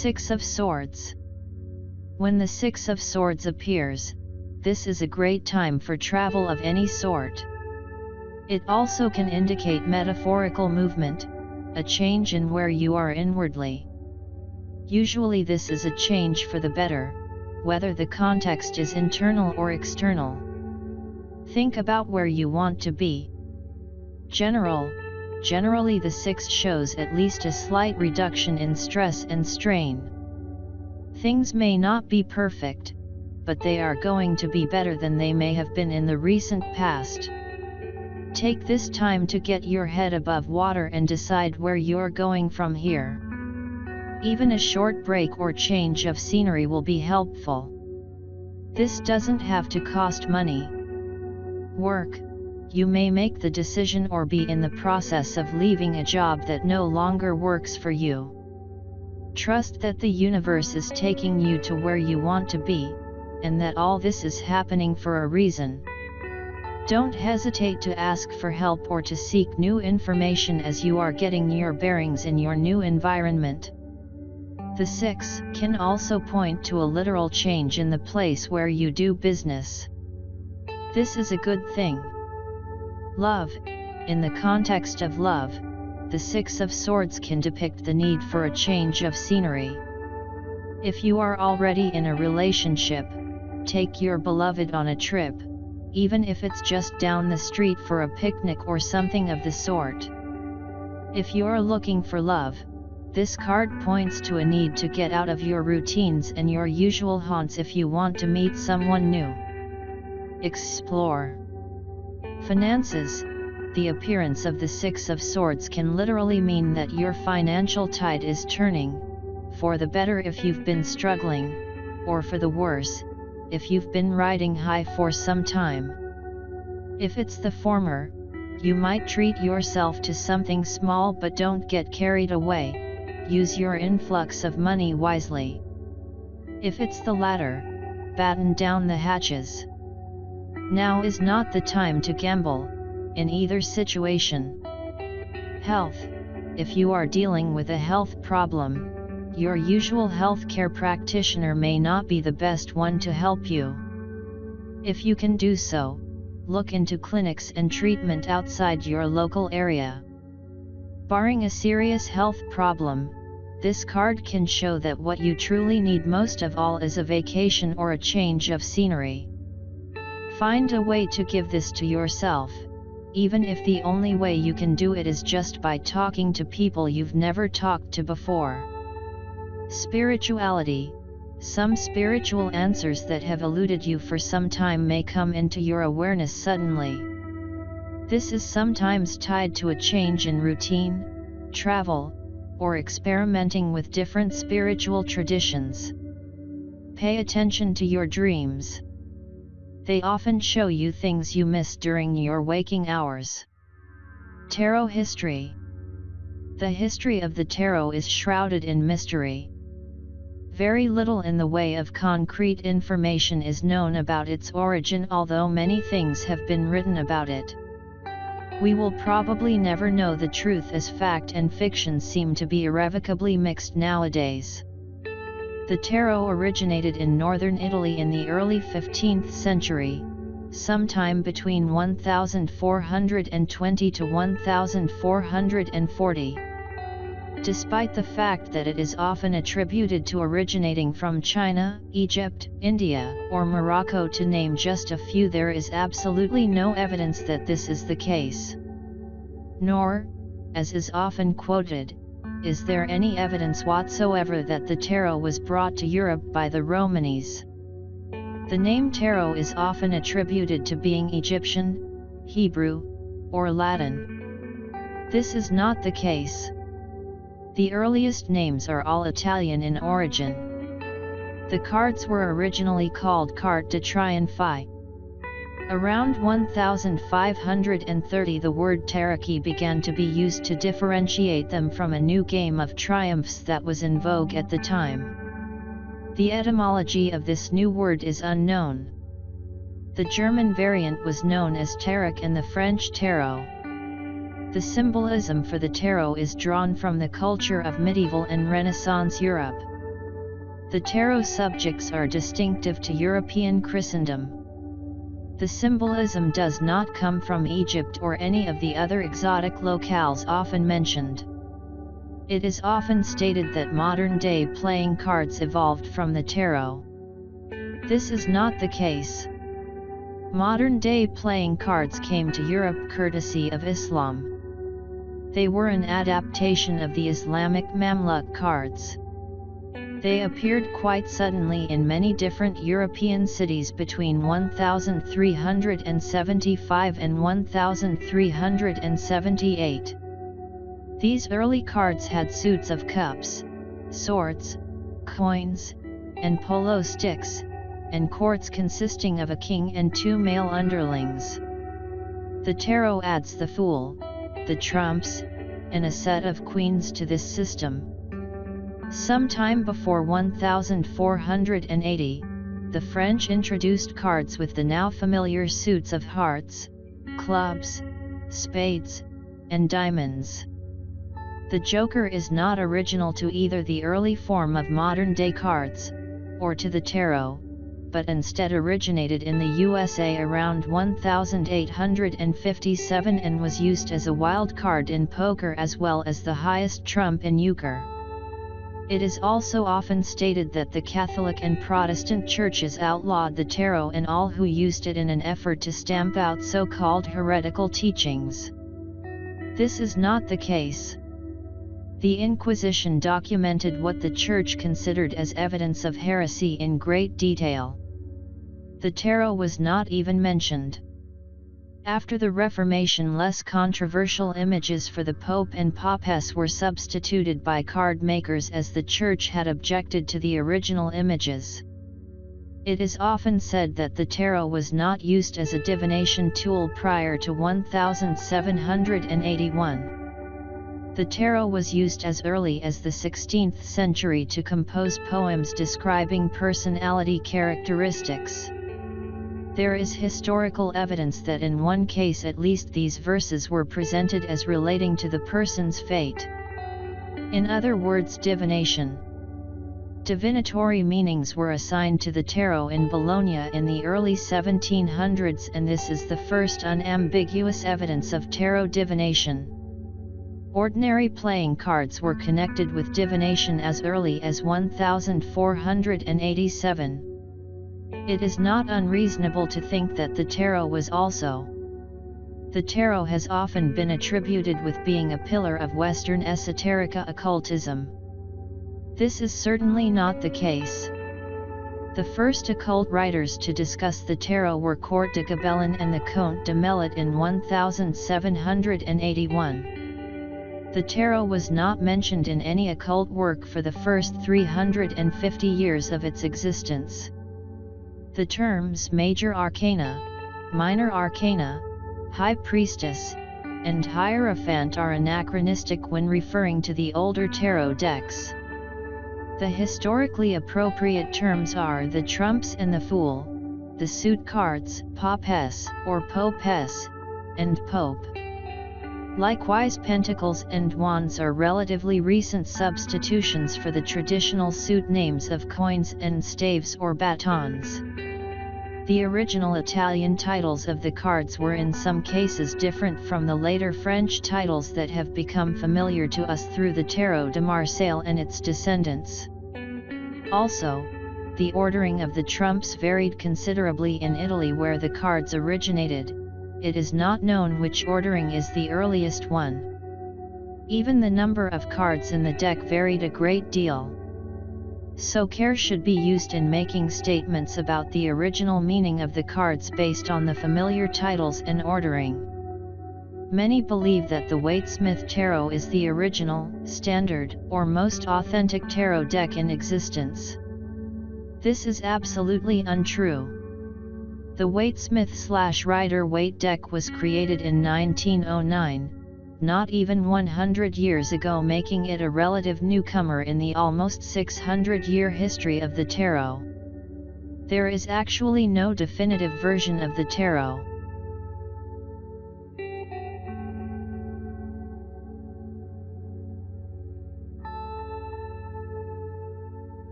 Six of Swords. When the Six of Swords appears, this is a great time for travel of any sort. It also can indicate metaphorical movement, a change in where you are inwardly. Usually this is a change for the better, whether the context is internal or external. Think about where you want to be. Generally the Six shows at least a slight reduction in stress and strain. Things may not be perfect, but they are going to be better than they may have been in the recent past. Take this time to get your head above water and decide where you're going from here. Even a short break or change of scenery will be helpful. This doesn't have to cost money. Work. You may make the decision or be in the process of leaving a job that no longer works for you. Trust that the universe is taking you to where you want to be, and that all this is happening for a reason. Don't hesitate to ask for help or to seek new information as you are getting your bearings in your new environment. The Six can also point to a literal change in the place where you do business. This is a good thing. Love. In the context of love, the Six of Swords can depict the need for a change of scenery. If you are already in a relationship, take your beloved on a trip, even if it's just down the street for a picnic or something of the sort. If you're looking for love, this card points to a need to get out of your routines and your usual haunts if you want to meet someone new. Explore. Finances. The appearance of the Six of Swords can literally mean that your financial tide is turning, for the better if you've been struggling, or for the worse, if you've been riding high for some time. If it's the former, you might treat yourself to something small, but don't get carried away. Use your influx of money wisely. If it's the latter, batten down the hatches. Now is not the time to gamble, in either situation. Health. If you are dealing with a health problem, your usual healthcare practitioner may not be the best one to help you. If you can do so, look into clinics and treatment outside your local area. Barring a serious health problem, this card can show that what you truly need most of all is a vacation or a change of scenery. Find a way to give this to yourself, even if the only way you can do it is just by talking to people you've never talked to before. Spirituality. Some spiritual answers that have eluded you for some time may come into your awareness suddenly. This is sometimes tied to a change in routine, travel, or experimenting with different spiritual traditions. Pay attention to your dreams. They often show you things you missed during your waking hours. Tarot history. The history of the tarot is shrouded in mystery. Very little in the way of concrete information is known about its origin, although many things have been written about it. We will probably never know the truth, as fact and fiction seem to be irrevocably mixed nowadays. The tarot originated in northern Italy in the early 15th century, sometime between 1420 to 1440. Despite the fact that it is often attributed to originating from China, Egypt, India, or Morocco, to name just a few, there is absolutely no evidence that this is the case. Nor, as is often quoted, is there any evidence whatsoever that the tarot was brought to Europe by the Romanis. The name tarot is often attributed to being Egyptian, Hebrew, or Latin. This is not the case. The earliest names are all Italian in origin. The cards were originally called carte de triomphe. Around 1530 the word tarocchi began to be used to differentiate them from a new game of triumphs that was in vogue at the time. The etymology of this new word is unknown. The German variant was known as tarot and the French tarot. The symbolism for the tarot is drawn from the culture of medieval and Renaissance Europe. The tarot subjects are distinctive to European Christendom. The symbolism does not come from Egypt or any of the other exotic locales often mentioned. It is often stated that modern-day playing cards evolved from the tarot. This is not the case. Modern-day playing cards came to Europe courtesy of Islam. They were an adaptation of the Islamic Mamluk cards. They appeared quite suddenly in many different European cities between 1375 and 1378. These early cards had suits of cups, swords, coins, and polo sticks, and courts consisting of a king and 2 male underlings. The tarot adds the Fool, the trumps, and a set of queens to this system. Sometime before 1480, the French introduced cards with the now familiar suits of hearts, clubs, spades, and diamonds. The Joker is not original to either the early form of modern-day cards, or to the tarot, but instead originated in the USA around 1857 and was used as a wild card in poker as well as the highest trump in euchre. It is also often stated that the Catholic and Protestant churches outlawed the tarot and all who used it in an effort to stamp out so-called heretical teachings. This is not the case. The Inquisition documented what the Church considered as evidence of heresy in great detail. The tarot was not even mentioned. After the Reformation, less controversial images for the Pope and Papess were substituted by card makers as the Church had objected to the original images. It is often said that the tarot was not used as a divination tool prior to 1781. The tarot was used as early as the 16th century to compose poems describing personality characteristics. There is historical evidence that in one case at least these verses were presented as relating to the person's fate. In other words, divination. Divinatory meanings were assigned to the tarot in Bologna in the early 1700s, and this is the first unambiguous evidence of tarot divination. Ordinary playing cards were connected with divination as early as 1487. It is not unreasonable to think that the tarot was also. The tarot has often been attributed with being a pillar of Western esoterica occultism. This is certainly not the case. The first occult writers to discuss the tarot were Court de Gabellin and the Comte de Melot in 1781. The tarot was not mentioned in any occult work for the first 350 years of its existence. The terms Major Arcana, Minor Arcana, High Priestess, and Hierophant are anachronistic when referring to the older tarot decks. The historically appropriate terms are the trumps and the fool, the suit cards, Papess or Popess, and Pope. Likewise, pentacles and wands are relatively recent substitutions for the traditional suit names of coins and staves or batons. The original Italian titles of the cards were in some cases different from the later French titles that have become familiar to us through the Tarot de Marseille and its descendants. Also, the ordering of the trumps varied considerably in Italy, where the cards originated. It is not known which ordering is the earliest one. Even the number of cards in the deck varied a great deal. So care should be used in making statements about the original meaning of the cards based on the familiar titles and ordering. Many believe that the Waite-Smith Tarot is the original, standard, or most authentic tarot deck in existence. This is absolutely untrue. The Waite-Smith/Rider-Waite deck was created in 1909, not even 100 years ago, making it a relative newcomer in the almost 600-year history of the tarot. There is actually no definitive version of the tarot.